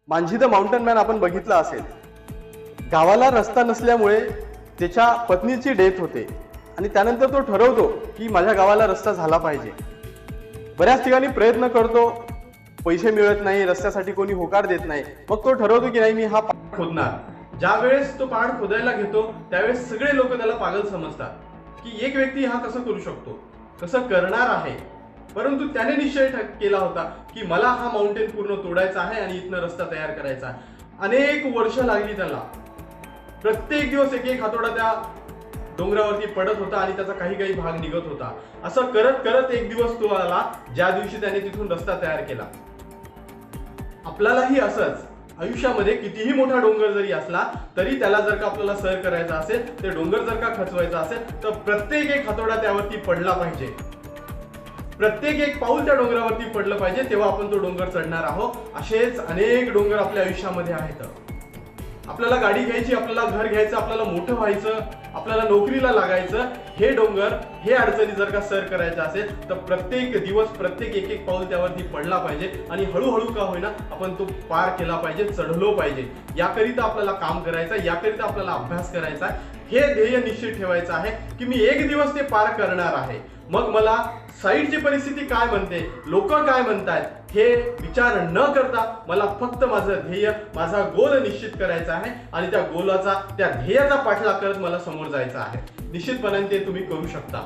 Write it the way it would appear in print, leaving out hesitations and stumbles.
Manjhi the mountain man आपण बघितला असेल. गावाला रस्ता नसल्यामुळे त्याच्या पत्नीची डेथ होते आणि त्यानंतर तो ठरवतो की माझ्या गावाला रस्ता झाला पाहिजे. बऱ्याच ठिकाणी प्रयत्न करतो, पैसे मिळत नाही, रस्त्यासाठी कोणी होकार देत नाही. मग तो ठरवतो की नाही, मी हा पाड खोदणार. ज्या वेळेस तो पाड खोदायला घेतो त्यावेळेस सगळे लोक त्याला पागल समजतात की एक व्यक्ती हा कसं करू शकतो, कसं करणार आहे. परंतु त्याने निश्चय केला होता की मला हा माउंटेन पूर्ण तोडायचा आहे आणि इथनं रस्ता तयार करायचा आहे. अनेक वर्ष लागली त्याला. प्रत्येक दिवस एक एक हातोडा त्या डोंगरावरती पडत होता आणि त्याचा काही काही भाग निघत होता. असं करत करत एक दिवस तो आला ज्या दिवशी त्याने तिथून रस्ता तयार केला. आपल्यालाही असंच आयुष्यामध्ये कितीही मोठा डोंगर जरी असला तरी त्याला जर का आपल्याला सर करायचा असेल, ते डोंगर जर का खचवायचा असेल तर प्रत्येक एक हातोडा त्यावरती पडला पाहिजे, प्रत्येक एक पाऊल त्या डोंगरावरती पडलं पाहिजे, तेव्हा आपण तो डोंगर चढणार आहोत. असेच अनेक डोंगर आपल्या आयुष्यामध्ये आहेत. आपल्याला गाडी घ्यायची, आपल्याला घर घ्यायचं, आपल्याला मोठं व्हायचं, आपल्याला नोकरीला लागायचं, हे डोंगर, हे अडचणी जर का सर करायचं असेल तर प्रत्येक दिवस प्रत्येक एक एक पाऊल त्यावरती पडला पाहिजे आणि हळूहळू का होईना आपण तो पार केला पाहिजे, चढलो पाहिजे. याकरिता आपल्याला काम करायचं, याकरिता आपल्याला अभ्यास करायचा, हे ध्येय निश्चित ठेवायचं आहे की मी एक दिवस ते पार करणार आहे. मग मला साईडची परिस्थिती काय म्हणते, लोक काय म्हणतात, हे विचार न करता मला फक्त माझं ध्येय, माझा गोल निश्चित करायचा आहे आणि त्या गोलाचा, त्या ध्येयाचा पाठलाग करत मला समोर जायचं आहे. निश्चितपणे ते तुम्ही करू शकता.